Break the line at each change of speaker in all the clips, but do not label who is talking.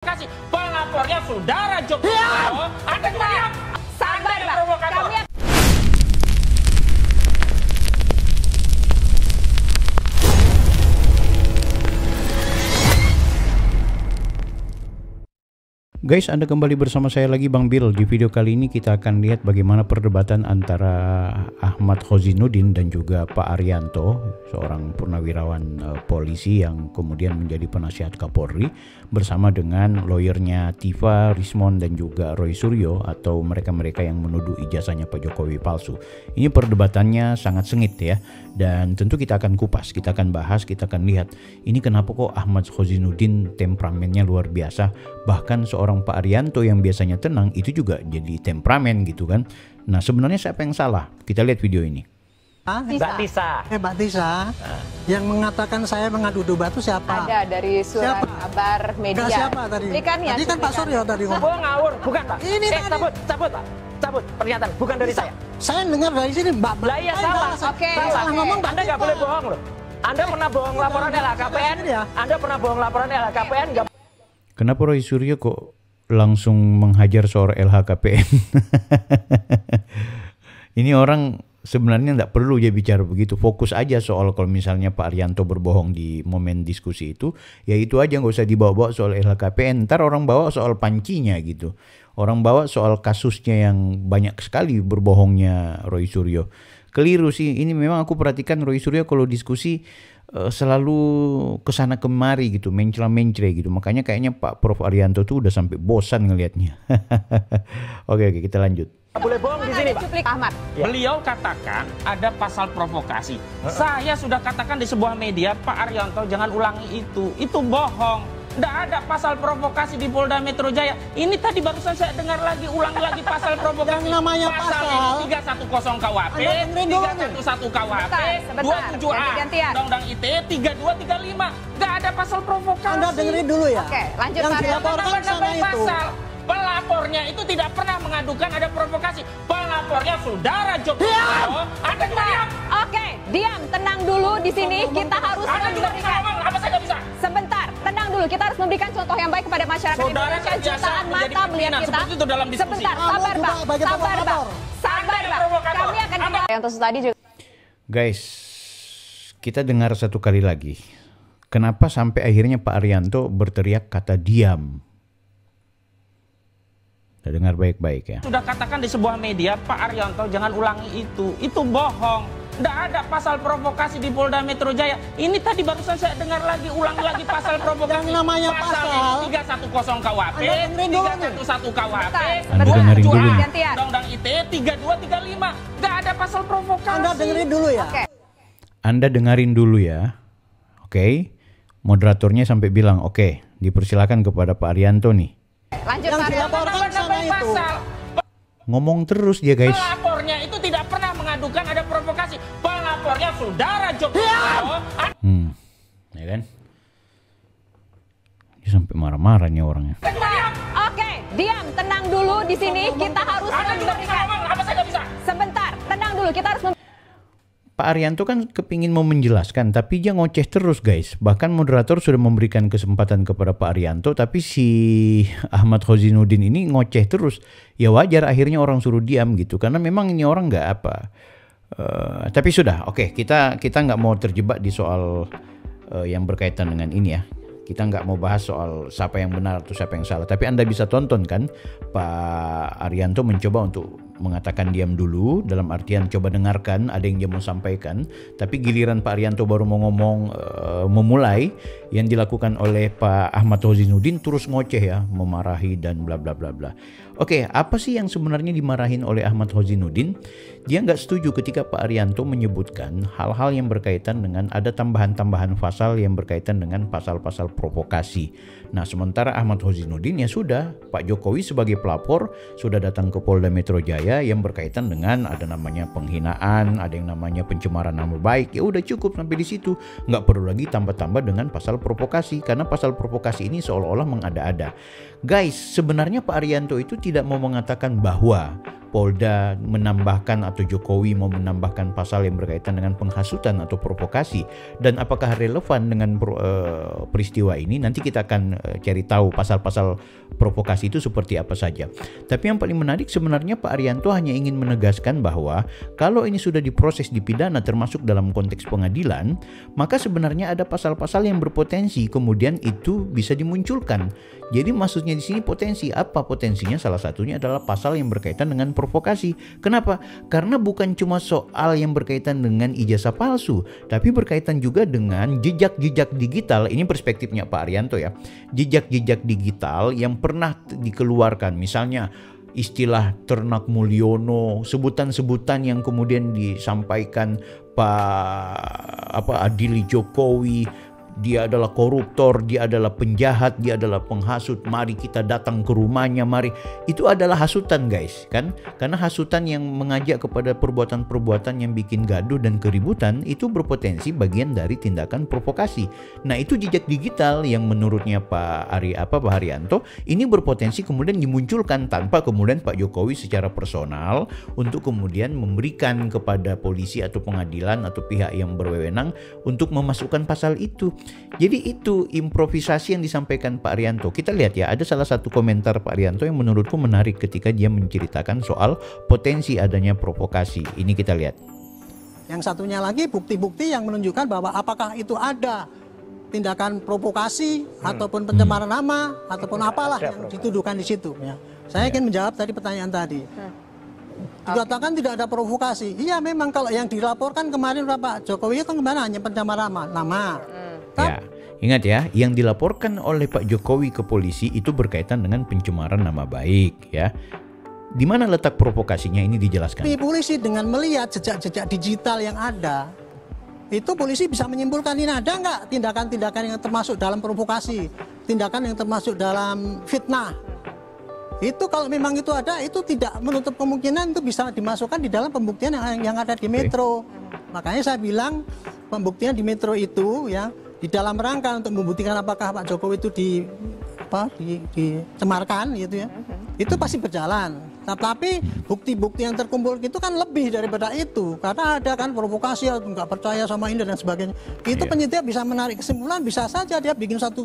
Kasih pelapornya saudara Jokowi. Anda diam.
Sabar, Pak. Kami
Guys, Anda kembali bersama saya lagi Bang Bill. Di video kali ini kita akan lihat bagaimana perdebatan antara Ahmad Khozinuddin dan juga Pak Arianto, seorang purnawirawan polisi yang kemudian menjadi penasihat Kapolri, bersama dengan lawyernya Tifa, Rismond dan juga Roy Suryo, atau mereka-mereka yang menuduh ijazahnya Pak Jokowi palsu. Ini perdebatannya sangat sengit ya, dan tentu kita akan kupas, kita akan bahas, kita akan lihat ini kenapa kok Ahmad Khozinuddin temperamennya luar biasa, bahkan seorang Pak Arianto yang biasanya tenang itu juga jadi temperamen gitu kan. Nah, sebenarnya siapa yang salah? Kita lihat video ini.
Mbak Tisa.
Mbak Tisa, yang mengatakan saya mengadu domba itu siapa?
ada dari surat kabar media.
Siapa tadi?
Berikan ya.
Tadi kan Pak Suryo tadi ngomong.
Ngawur, bukan Pak.
Ini tadi.
Cabut Pak. Cabut pernyataan, bukan dari saya.
Saya dengar dari sini Mbak.
Lah iya salah.
Oke.
Salah ngomong Mbak.
Anda nggak boleh bohong loh. Anda pernah bohong laporan LHKPN? Anda pernah bohong laporan LHKPN?
Kenapa Roy Suryo kok langsung menghajar seorang LHKPN? Ini orang sebenarnya tidak perlu dia bicara begitu. Fokus aja soal kalau misalnya Pak Arianto berbohong di momen diskusi itu, ya itu aja, nggak usah dibawa-bawa soal LHKPN. Ntar orang bawa soal pancinya gitu. Orang bawa soal kasusnya yang banyak sekali berbohongnya Roy Suryo. Keliru sih. Ini memang aku perhatikan Roy Suryo kalau diskusi selalu kesana kemari gitu, mencela-mencela gitu. Makanya kayaknya Pak Prof Arianto tuh udah sampai bosan ngelihatnya. Oke, kita lanjut.
Boleh bohong di sini, Pak.
Ahmad.
Beliau katakan ada pasal provokasi. Saya sudah katakan di sebuah media, Pak Arianto jangan ulangi itu. Itu bohong. Tidak ada pasal provokasi di Polda Metro Jaya. Ini tadi barusan saya dengar lagi, ulangi lagi pasal provokasi.
Yang namanya pasal
310 KUHP, 311 KUHP, 27A, Undang-Undang ITE, 3235. Nggak ada pasal provokasi.
Anda dengerin dulu ya.
Oke, lanjut
Yang
Pak.
dilaporkan sana itu.
Pasal. Pelapornya itu tidak pernah mengadukan ada provokasi. Pelapornya saudara Jokowi. Anda diam.
Oke, diam, tenang dulu di sini. Kita harus
Anda juga bisa
memberikan.
ngomong, apa saya nggak bisa?
Sebentar, tenang dulu. Kita harus memberikan contoh yang baik kepada masyarakat
Saudara
Indonesia.
terbiasa
Jutaan
menjadi
mata melihat
pimpinan
kita.
seperti itu dalam diskusi.
Sebentar, sabar Bang. Sabar Bang. Sabar Bang. Kami akan yang tadi juga.
Guys, kita dengar satu kali lagi. Kenapa sampai akhirnya Pak Arianto berteriak kata diam? Kita dengar baik-baik ya.
Sudah katakan di sebuah media, Pak Arianto jangan ulangi itu. Itu bohong. Tidak ada pasal provokasi di Polda Metro Jaya. Ini tadi barusan saya dengar lagi, ulangi lagi pasal provokasi.
Yang namanya pasal
310 KUHP, 311 KUHP,
Anda dengerin dulu.
Undang-Undang ITE, 3235. Nggak ada pasal provokasi.
Anda dengerin dulu ya.
Oke.
Anda dengerin dulu ya. Oke. Moderatornya sampai bilang, oke, dipersilakan kepada Pak Arianto nih.
Lanjut
Yang
Pak.
dilaporkan sana itu.
Ngomong terus dia guys.
Pelapornya itu tidak pernah mengadukan ada provokasi. Pelapornya saudara Jokowi.
Ya kan? Dia sampai marah-marah nih orangnya.
Oke, diam, tenang dulu di sini. Kita harus
Anda juga bisa
memberikan.
ngomong, apa saya nggak bisa?
Sebentar, tenang dulu. Kita harus
Pak Arianto kan kepingin mau menjelaskan, tapi dia ngoceh terus guys. Bahkan moderator sudah memberikan kesempatan kepada Pak Arianto, tapi si Ahmad Khozinuddin ini ngoceh terus. Ya wajar akhirnya orang suruh diam gitu, karena memang ini orang nggak apa. Tapi sudah, oke, kita nggak mau terjebak di soal yang berkaitan dengan ini ya. Kita nggak mau bahas soal siapa yang benar atau siapa yang salah. Tapi Anda bisa tonton kan, Pak Arianto mencoba untuk mengatakan diam dulu, dalam artian coba dengarkan, ada yang dia mau sampaikan. Tapi giliran Pak Arianto baru mau ngomong, memulai, yang dilakukan oleh Pak Ahmad Khozinuddin terus ngoceh ya, memarahi dan bla bla bla bla. Oke, apa sih yang sebenarnya dimarahin oleh Ahmad Khozinuddin? Dia nggak setuju ketika Pak Arianto menyebutkan hal-hal yang berkaitan dengan ada tambahan-tambahan pasal yang berkaitan dengan pasal-pasal provokasi. Nah, sementara Ahmad Khozinuddin ya sudah, Pak Jokowi sebagai pelapor sudah datang ke Polda Metro Jaya yang berkaitan dengan ada namanya penghinaan, ada yang namanya pencemaran nama baik. Ya udah cukup sampai di situ, nggak perlu lagi tambah-tambah dengan pasal provokasi, karena pasal provokasi ini seolah-olah mengada-ada. Guys, sebenarnya Pak Arianto itu tidak mau mengatakan bahwa Polda menambahkan atau Jokowi mau menambahkan pasal yang berkaitan dengan penghasutan atau provokasi, dan apakah relevan dengan peristiwa ini, nanti kita akan cari tahu pasal-pasal provokasi itu seperti apa saja. Tapi yang paling menarik sebenarnya Pak Arianto hanya ingin menegaskan bahwa kalau ini sudah diproses di pidana termasuk dalam konteks pengadilan, maka sebenarnya ada pasal-pasal yang berpotensi kemudian itu bisa dimunculkan. Jadi maksudnya di sini potensi apa? Potensinya salah satunya adalah pasal yang berkaitan dengan provokasi. Kenapa? Karena bukan cuma soal yang berkaitan dengan ijazah palsu, tapi berkaitan juga dengan jejak-jejak digital. Ini perspektifnya Pak Arianto ya. Jejak-jejak digital yang pernah dikeluarkan, misalnya istilah Ternak Mulyono, sebutan-sebutan yang kemudian disampaikan Pak Adili Jokowi, dia adalah koruptor, dia adalah penjahat, dia adalah penghasut, mari kita datang ke rumahnya, mari. Itu adalah hasutan guys, kan? Karena hasutan yang mengajak kepada perbuatan-perbuatan yang bikin gaduh dan keributan itu berpotensi bagian dari tindakan provokasi. Nah, itu jejak digital yang menurutnya Pak Arianto ini berpotensi kemudian dimunculkan tanpa kemudian Pak Jokowi secara personal untuk kemudian memberikan kepada polisi atau pengadilan atau pihak yang berwenang untuk memasukkan pasal itu. Jadi itu improvisasi yang disampaikan Pak Arianto. Kita lihat ya, ada salah satu komentar Pak Arianto yang menurutku menarik ketika dia menceritakan soal potensi adanya provokasi. Ini kita lihat.
Yang satunya lagi bukti-bukti yang menunjukkan bahwa apakah itu ada tindakan provokasi ataupun pencemaran nama ataupun apalah yang dituduhkan di situ. Ya. Saya ingin menjawab tadi pertanyaan tadi. Dikatakan tidak ada provokasi. Iya, memang kalau yang dilaporkan kemarin Pak Jokowi itu kemana hanya pencemaran nama.
Ya, ingat ya, yang dilaporkan oleh Pak Jokowi ke polisi itu berkaitan dengan pencemaran nama baik ya. Di mana letak provokasinya ini dijelaskan.
Polisi dengan melihat jejak-jejak digital yang ada, itu polisi bisa menyimpulkan ini ada nggak tindakan-tindakan yang termasuk dalam provokasi, tindakan yang termasuk dalam fitnah. Itu kalau memang itu ada, itu tidak menutup kemungkinan itu bisa dimasukkan di dalam pembuktian yang ada di Metro. Makanya saya bilang pembuktian di Metro itu ya di dalam rangka untuk membuktikan apakah Pak Jokowi itu dicemarkan gitu ya, itu pasti berjalan. Tapi bukti-bukti yang terkumpul itu kan lebih daripada itu, karena ada kan provokasi atau nggak percaya sama ini dan sebagainya. Itu penyidik bisa menarik kesimpulan, bisa saja dia bikin satu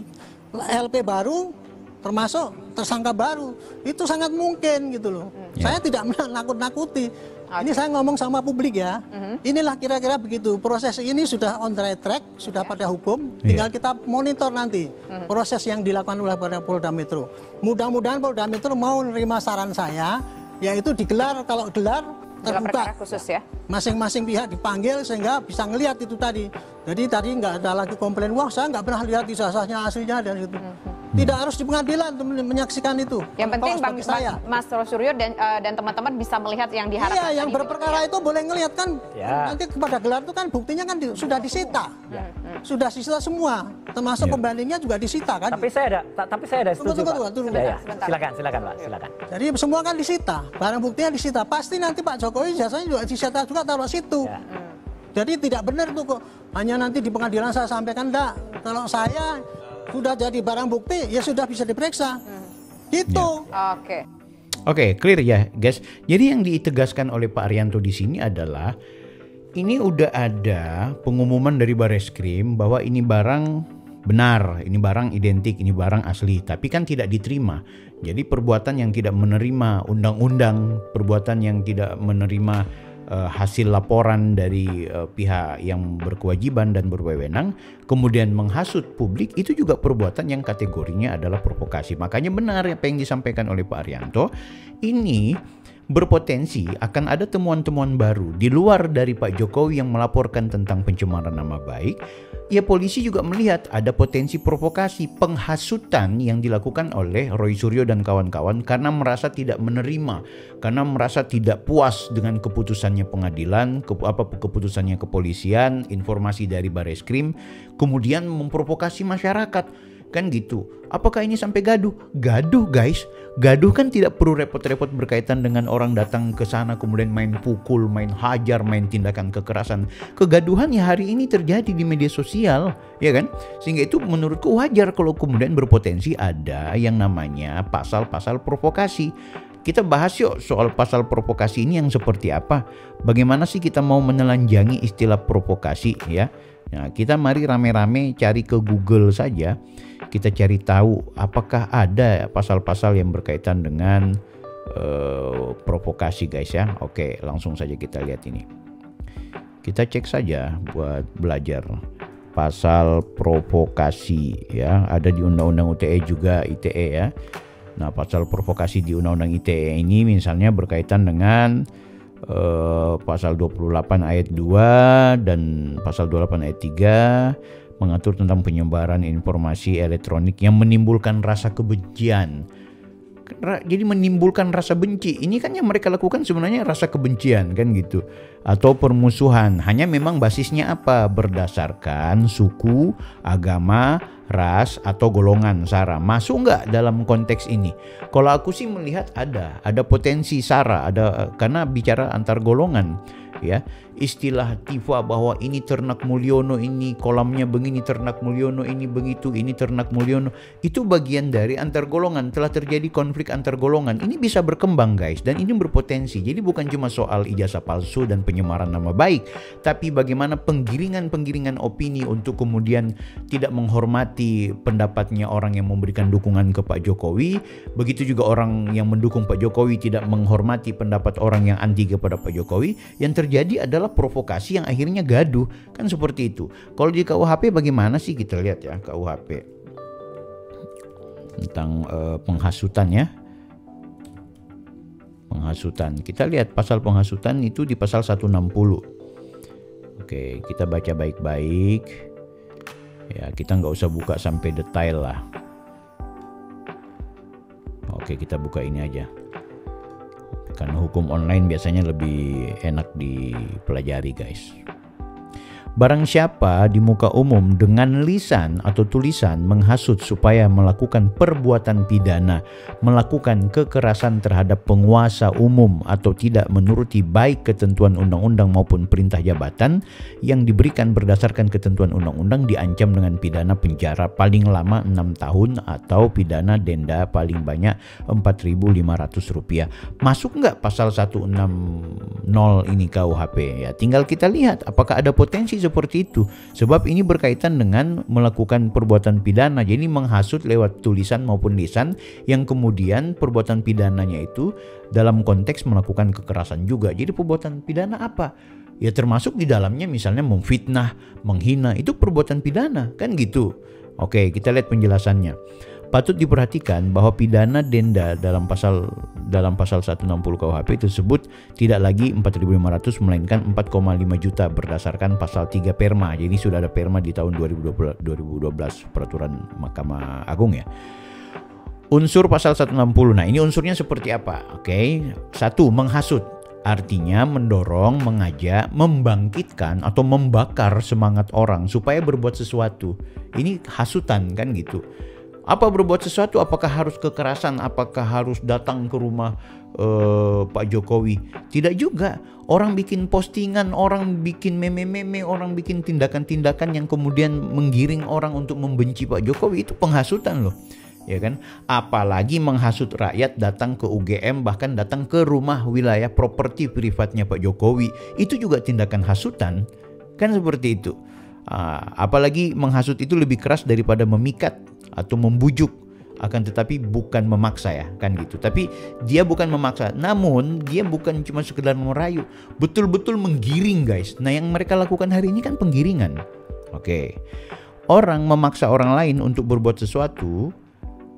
LP baru, termasuk tersangka baru, itu sangat mungkin gitu loh. Saya tidak menakut-nakuti. Ini saya ngomong sama publik ya. Inilah kira-kira begitu. Proses ini sudah on the right track, sudah pada hukum. Tinggal kita monitor nanti proses yang dilakukan oleh Polda Metro. Mudah-mudahan Polda Metro mau menerima saran saya, yaitu digelar, kalau gelar terbuka
khusus ya.
Masing-masing pihak dipanggil sehingga bisa ngelihat itu tadi. Jadi tadi nggak ada lagi komplain, wah saya nggak pernah lihat ijazahnya aslinya dan itu. Tidak harus di pengadilan untuk menyaksikan itu.
Yang penting Mas Rosuryo dan teman-teman bisa melihat yang diharapkan.
Iya, yang berperkara itu boleh ngelihat kan. Nanti kepada gelar itu kan buktinya kan sudah disita. Sudah disita semua. Termasuk pembandingnya juga disita kan.
Tapi saya ada setuju.
Tunggu.
Silakan Pak, silakan.
Jadi semua kan disita. Barang buktinya disita. Pasti nanti Pak Jokowi jasanya juga disita juga taruh situ. Jadi tidak benar tuh kok. Hanya nanti di pengadilan saya sampaikan enggak. Kalau saya sudah jadi barang bukti, ya sudah bisa diperiksa. Gitu.
Oke, clear ya, guys. Jadi yang ditegaskan oleh Pak Arianto di sini adalah ini udah ada pengumuman dari Bareskrim bahwa ini barang benar, ini barang identik, ini barang asli, tapi kan tidak diterima. Jadi perbuatan yang tidak menerima undang-undang, perbuatan yang tidak menerima hasil laporan dari pihak yang berkewajiban dan berwenang, kemudian menghasut publik, itu juga perbuatan yang kategorinya adalah provokasi. Makanya benar apa yang disampaikan oleh Pak Arianto, ini berpotensi akan ada temuan-temuan baru di luar dari Pak Jokowi yang melaporkan tentang pencemaran nama baik. Ya, polisi juga melihat ada potensi provokasi, penghasutan yang dilakukan oleh Roy Suryo dan kawan-kawan karena merasa tidak menerima, karena merasa tidak puas dengan keputusannya pengadilan, keputusannya kepolisian, informasi dari Bareskrim, kemudian memprovokasi masyarakat. Kan gitu. Apakah ini sampai gaduh? Gaduh guys. Gaduh kan tidak perlu repot-repot berkaitan dengan orang datang ke sana kemudian main pukul, main hajar, main tindakan kekerasan. Kegaduhan ya hari ini terjadi di media sosial, ya kan? Sehingga itu menurutku wajar kalau kemudian berpotensi ada yang namanya pasal-pasal provokasi. kita bahas yuk soal pasal provokasi ini yang seperti apa. Bagaimana sih kita mau menelanjangi istilah provokasi ya. Nah, kita mari rame-rame cari ke Google saja. Kita cari tahu apakah ada pasal-pasal yang berkaitan dengan provokasi guys ya. Oke, langsung saja kita lihat ini. Kita cek saja buat belajar pasal provokasi ya. Ada di Undang-Undang UTE juga, ITE ya. Nah, pasal provokasi di Undang-Undang ITE ini misalnya berkaitan dengan pasal 28 ayat 2 dan pasal 28 ayat 3 mengatur tentang penyebaran informasi elektronik yang menimbulkan rasa kebencian. Jadi menimbulkan rasa benci, ini kan yang mereka lakukan sebenarnya rasa kebencian kan gitu. Atau permusuhan, hanya memang basisnya apa? Berdasarkan suku, agama, ras, atau golongan SARA. Masuk nggak dalam konteks ini? Kalau aku sih melihat ada potensi SARA, karena bicara antar golongan ya. Istilah Tifa bahwa ini ternak Mulyono, ini kolamnya begini, ternak Mulyono ini begitu, ini ternak Mulyono, itu bagian dari antar golongan. Telah terjadi konflik antar golongan, ini bisa berkembang guys, dan ini berpotensi. Jadi bukan cuma soal ijazah palsu dan penyemaran nama baik, tapi bagaimana penggiringan opini untuk kemudian tidak menghormati pendapatnya orang yang memberikan dukungan ke Pak Jokowi. Begitu juga orang yang mendukung Pak Jokowi tidak menghormati pendapat orang yang anti kepada Pak Jokowi. Yang terjadi adalah provokasi yang akhirnya gaduh, kan seperti itu. Kalau di KUHP bagaimana sih, kita lihat ya KUHP tentang penghasutan ya. Penghasutan, kita lihat pasal penghasutan itu di pasal 160. Oke, kita baca baik-baik ya, kita nggak usah buka sampai detail lah. Oke, kita buka ini aja. Karena hukum online biasanya lebih enak dipelajari guys. Barang siapa di muka umum dengan lisan atau tulisan menghasut supaya melakukan perbuatan pidana, melakukan kekerasan terhadap penguasa umum atau tidak menuruti baik ketentuan undang-undang maupun perintah jabatan yang diberikan berdasarkan ketentuan undang-undang, diancam dengan pidana penjara paling lama 6 tahun atau pidana denda paling banyak Rp4.500. Masuk nggak pasal 160 ini KUHP ya? Tinggal kita lihat apakah ada potensi seperti itu, sebab ini berkaitan dengan melakukan perbuatan pidana. Jadi menghasut lewat tulisan maupun lisan, yang kemudian perbuatan pidananya itu dalam konteks melakukan kekerasan juga. Jadi perbuatan pidana apa? Ya termasuk di dalamnya misalnya memfitnah, menghina, itu perbuatan pidana kan gitu. Oke, kita lihat penjelasannya. Patut diperhatikan bahwa pidana denda dalam pasal 160 KUHP tersebut tidak lagi 4.500 melainkan 4,5 juta berdasarkan pasal 3 Perma. Jadi sudah ada Perma di tahun 2012 peraturan Mahkamah Agung ya. Unsur pasal 160. Nah, ini unsurnya seperti apa? Oke. 1. Menghasut. Artinya mendorong, mengajak, membangkitkan atau membakar semangat orang supaya berbuat sesuatu. Ini hasutan kan gitu. Apa berbuat sesuatu? Apakah harus kekerasan? Apakah harus datang ke rumah Pak Jokowi? Tidak juga. Orang bikin postingan, orang bikin meme-meme, orang bikin tindakan-tindakan yang kemudian menggiring orang untuk membenci Pak Jokowi, itu penghasutan loh. Ya kan? Apalagi menghasut rakyat datang ke UGM, bahkan datang ke rumah wilayah properti privatnya Pak Jokowi. Itu juga tindakan hasutan. Kan seperti itu. Apalagi menghasut itu lebih keras daripada memikat atau membujuk, akan tetapi bukan memaksa ya kan gitu. Tapi dia bukan memaksa, namun dia bukan cuma sekedar merayu, betul-betul menggiring guys. Nah, yang mereka lakukan hari ini kan penggiringan. Oke. Orang memaksa orang lain untuk berbuat sesuatu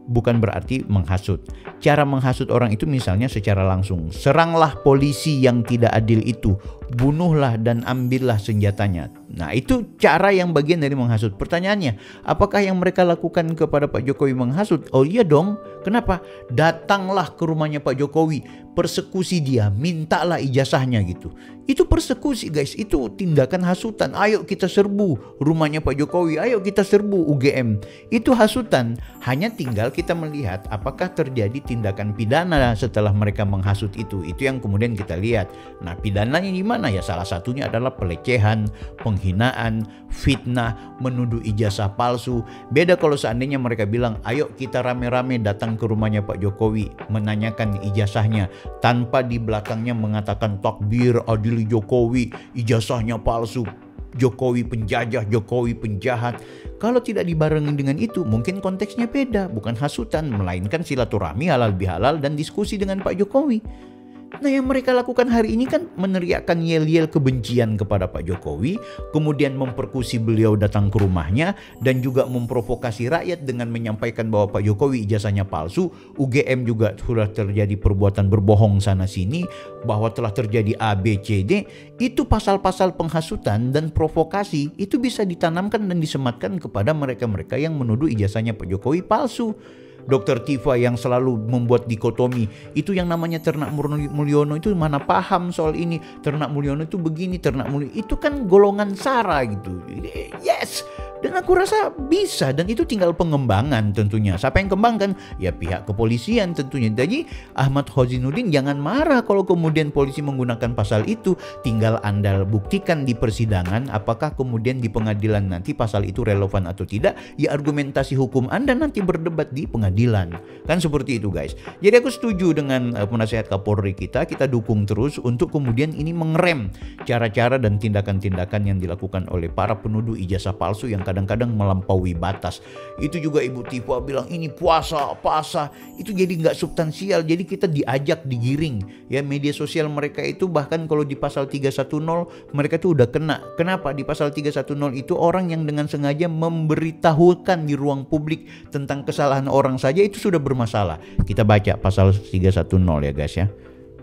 bukan berarti menghasut. Cara menghasut orang itu misalnya secara langsung, seranglah polisi yang tidak adil itu, bunuhlah dan ambillah senjatanya. Nah, itu cara yang bagian dari menghasut. Pertanyaannya, apakah yang mereka lakukan kepada Pak Jokowi menghasut? Oh iya dong. Kenapa? Datanglah ke rumahnya Pak Jokowi, persekusi dia, mintalah ijazahnya gitu. Itu persekusi guys, itu tindakan hasutan. Ayo kita serbu rumahnya Pak Jokowi, ayo kita serbu UGM. Itu hasutan, hanya tinggal kita melihat apakah terjadi tindakan pidana setelah mereka menghasut itu. Itu yang kemudian kita lihat. Nah, pidananya di mana ya? Salah satunya adalah pelecehan, penghinaan, fitnah, menuduh ijazah palsu. Beda kalau seandainya mereka bilang, ayo kita rame-rame datang ke rumahnya Pak Jokowi menanyakan ijazahnya tanpa di belakangnya mengatakan takbir adili Jokowi, ijazahnya palsu, Jokowi penjajah, Jokowi penjahat. Kalau tidak dibarengi dengan itu, mungkin konteksnya beda, bukan hasutan, melainkan silaturahmi halal bihalal dan diskusi dengan Pak Jokowi. Nah, yang mereka lakukan hari ini kan meneriakkan yel-yel kebencian kepada Pak Jokowi, kemudian memperkusi beliau datang ke rumahnya, dan juga memprovokasi rakyat dengan menyampaikan bahwa Pak Jokowi ijazahnya palsu, UGM juga sudah terjadi perbuatan berbohong sana-sini, bahwa telah terjadi A, B, C, D. Itu pasal-pasal penghasutan dan provokasi, itu bisa ditanamkan dan disematkan kepada mereka-mereka yang menuduh ijazahnya Pak Jokowi palsu. Dr. Tifa yang selalu membuat dikotomi, itu yang namanya Ternak Mulyono itu mana paham soal ini, Ternak Mulyono itu begini, Ternak Mulyono itu kan golongan SARA gitu. Yes, dan aku rasa bisa, dan itu tinggal pengembangan tentunya. Siapa yang kembangkan? Ya pihak kepolisian tentunya. Jadi Ahmad Khozinuddin jangan marah kalau kemudian polisi menggunakan pasal itu, tinggal Anda buktikan di persidangan apakah kemudian di pengadilan nanti pasal itu relevan atau tidak. Ya argumentasi hukum Anda nanti berdebat di pengadilan. Kan seperti itu guys. Jadi aku setuju dengan penasihat Kapolri kita dukung terus untuk kemudian ini mengerem cara-cara dan tindakan-tindakan yang dilakukan oleh para penuduh ijazah palsu yang kadang-kadang melampaui batas. Itu juga Ibu Tifa bilang ini puasa, itu jadi nggak substansial, jadi kita diajak, digiring. Ya, media sosial mereka itu bahkan kalau di pasal 310 mereka tuh udah kena. Kenapa? Di pasal 310 itu orang yang dengan sengaja memberitahukan di ruang publik tentang kesalahan orang saja itu sudah bermasalah. Kita baca pasal 310 ya guys ya.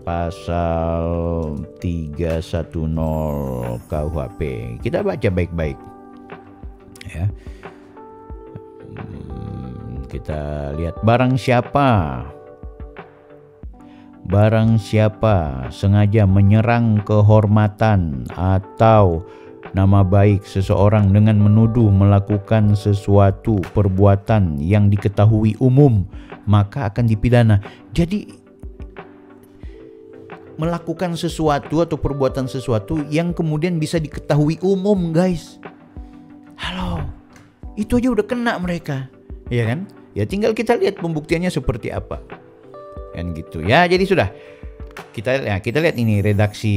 Pasal 310 KUHP. Kita baca baik-baik. Ya. Kita lihat barang siapa sengaja menyerang kehormatan atau nama baik seseorang dengan menuduh melakukan sesuatu perbuatan yang diketahui umum, maka akan dipidana. Jadi melakukan sesuatu atau perbuatan sesuatu yang kemudian bisa diketahui umum guys. Halo, itu aja udah kena mereka, ya kan? Ya tinggal kita lihat pembuktiannya seperti apa, kan gitu ya. Jadi sudah kita lihat ini redaksi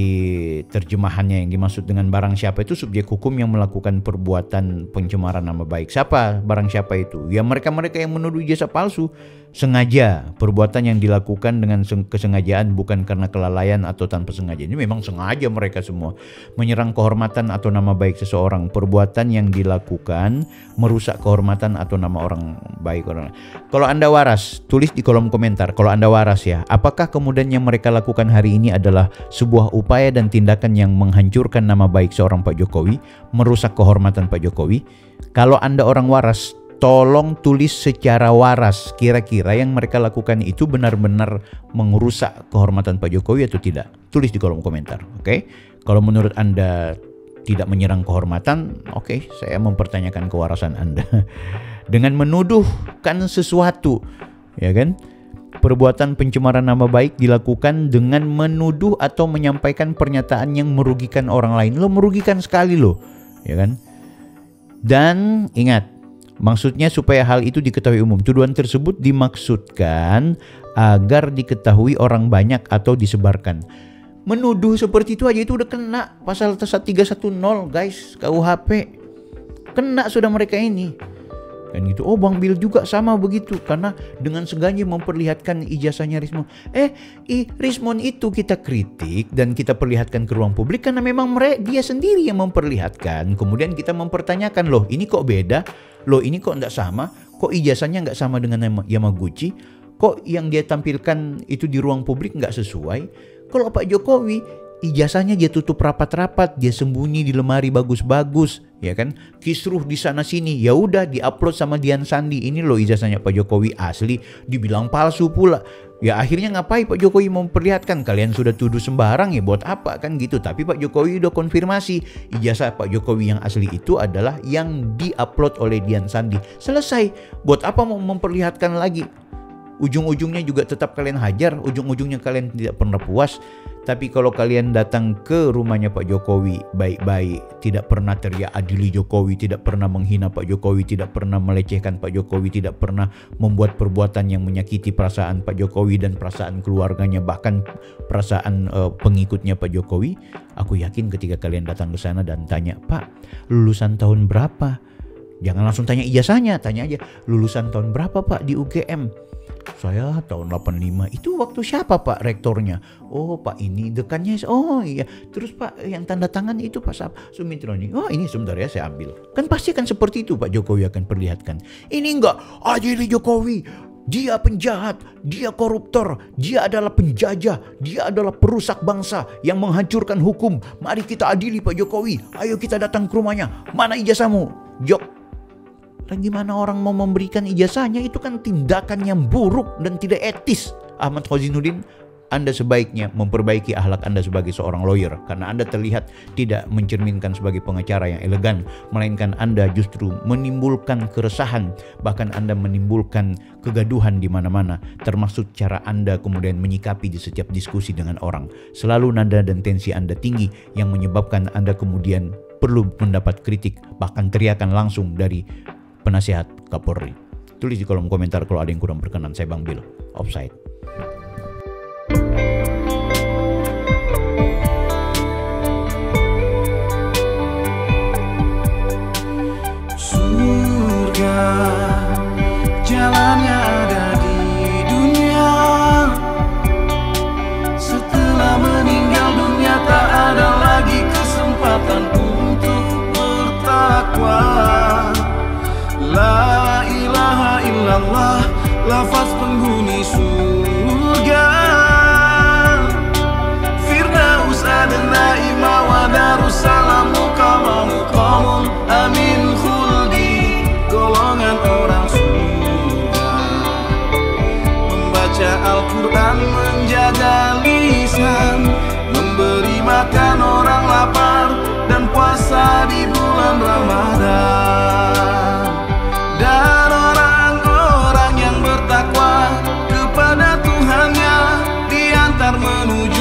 terjemahannya. Yang dimaksud dengan barang siapa itu subjek hukum yang melakukan perbuatan pencemaran nama baik. Siapa barang siapa itu? Ya mereka-mereka yang menuduh ijazah palsu sengaja, perbuatan yang dilakukan dengan kesengajaan bukan karena kelalaian atau tanpa sengaja. Ini memang sengaja mereka semua menyerang kehormatan atau nama baik seseorang, perbuatan yang dilakukan merusak kehormatan atau nama orang baik orang. Kalau Anda waras, tulis di kolom komentar kalau Anda waras ya. Apakah kemudian yang mereka lakukan hari ini adalah sebuah upaya dan tindakan yang menghancurkan nama baik seorang Pak Jokowi, merusak kehormatan Pak Jokowi? Kalau Anda orang waras, tolong tulis secara waras kira-kira yang mereka lakukan itu benar-benar merusak kehormatan Pak Jokowi atau tidak. Tulis di kolom komentar, oke? Kalau menurut Anda tidak menyerang kehormatan, oke, saya mempertanyakan kewarasan Anda. Dengan menuduhkan sesuatu, ya kan? Perbuatan pencemaran nama baik dilakukan dengan menuduh atau menyampaikan pernyataan yang merugikan orang lain. Lo merugikan sekali lo, ya kan? Dan ingat, maksudnya supaya hal itu diketahui umum. Tuduhan tersebut dimaksudkan agar diketahui orang banyak atau disebarkan. Menuduh seperti itu aja itu udah kena pasal 310 guys, KUHP. Kena sudah mereka ini. Dan gitu, oh Bang Bil juga sama begitu, karena dengan sengaja memperlihatkan ijazahnya Rismon. Rismon itu kita kritik dan kita perlihatkan ke ruang publik karena memang dia sendiri yang memperlihatkan. Kemudian kita mempertanyakan, loh ini kok beda, loh ini kok enggak sama, kok ijazahnya enggak sama dengan Yamaguchi, kok yang dia tampilkan itu di ruang publik enggak sesuai. Kalau Pak Jokowi ijazahnya dia tutup rapat-rapat, dia sembunyi di lemari bagus-bagus, ya kan? Kisruh di sana sini, ya udah diupload sama Dian Sandi. Ini loh ijazahnya Pak Jokowi asli, dibilang palsu pula. Ya akhirnya ngapain Pak Jokowi memperlihatkan? Kalian sudah tuduh sembarang ya, buat apa kan gitu. Tapi Pak Jokowi udah konfirmasi ijazah Pak Jokowi yang asli itu adalah yang diupload oleh Dian Sandi. Selesai. Buat apa mau memperlihatkan lagi? Ujung-ujungnya juga tetap kalian hajar, ujung-ujungnya kalian tidak pernah puas. Tapi kalau kalian datang ke rumahnya Pak Jokowi baik-baik, tidak pernah teriak adili Jokowi, tidak pernah menghina Pak Jokowi, tidak pernah melecehkan Pak Jokowi, tidak pernah membuat perbuatan yang menyakiti perasaan Pak Jokowi dan perasaan keluarganya, bahkan perasaan pengikutnya Pak Jokowi, aku yakin ketika kalian datang ke sana dan tanya, "Pak, lulusan tahun berapa?" Jangan langsung tanya ijazahnya, tanya aja, "Lulusan tahun berapa Pak di UGM?" "Saya tahun 85. Itu waktu siapa Pak rektornya?" "Oh Pak ini dekannya." "Oh iya." "Terus Pak yang tanda tangan itu Pak Sumitro nih." "Oh ini sebentar ya saya ambil." Kan pasti kan seperti itu Pak Jokowi akan perlihatkan. Ini enggak, adili Jokowi, dia penjahat, dia koruptor, dia adalah penjajah, dia adalah perusak bangsa yang menghancurkan hukum. Mari kita adili Pak Jokowi, ayo kita datang ke rumahnya. Mana ijazahmu? Jok. Gimana orang mau memberikan ijazahnya? Itu kan tindakan yang buruk dan tidak etis. Ahmad Khozinuddin, Anda sebaiknya memperbaiki akhlak Anda sebagai seorang lawyer, karena Anda terlihat tidak mencerminkan sebagai pengacara yang elegan, melainkan Anda justru menimbulkan keresahan, bahkan Anda menimbulkan kegaduhan di mana-mana, termasuk cara Anda kemudian menyikapi di setiap diskusi dengan orang. Selalu nada dan tensi Anda tinggi yang menyebabkan Anda kemudian perlu mendapat kritik, bahkan teriakan langsung dari penasihat Kapolri. Tulis di kolom komentar kalau ada yang kurang berkenan. Saya Bang Bill, Offside.
Surga jalannya ada di dunia. Setelah meninggal dunia tak ada lagi kesempatan untuk bertakwa. La ilaha illallah, lafaz penghuni surga. Firdaus adna ima wa darussalam muqamamu qamun amin khuldi, golongan orang surga. Membaca Al-Quran, menjaga lisan, memberi makan orang lapar, dan puasa di bulan Ramadan. Dan orang-orang yang bertakwa kepada Tuhannya diantar menuju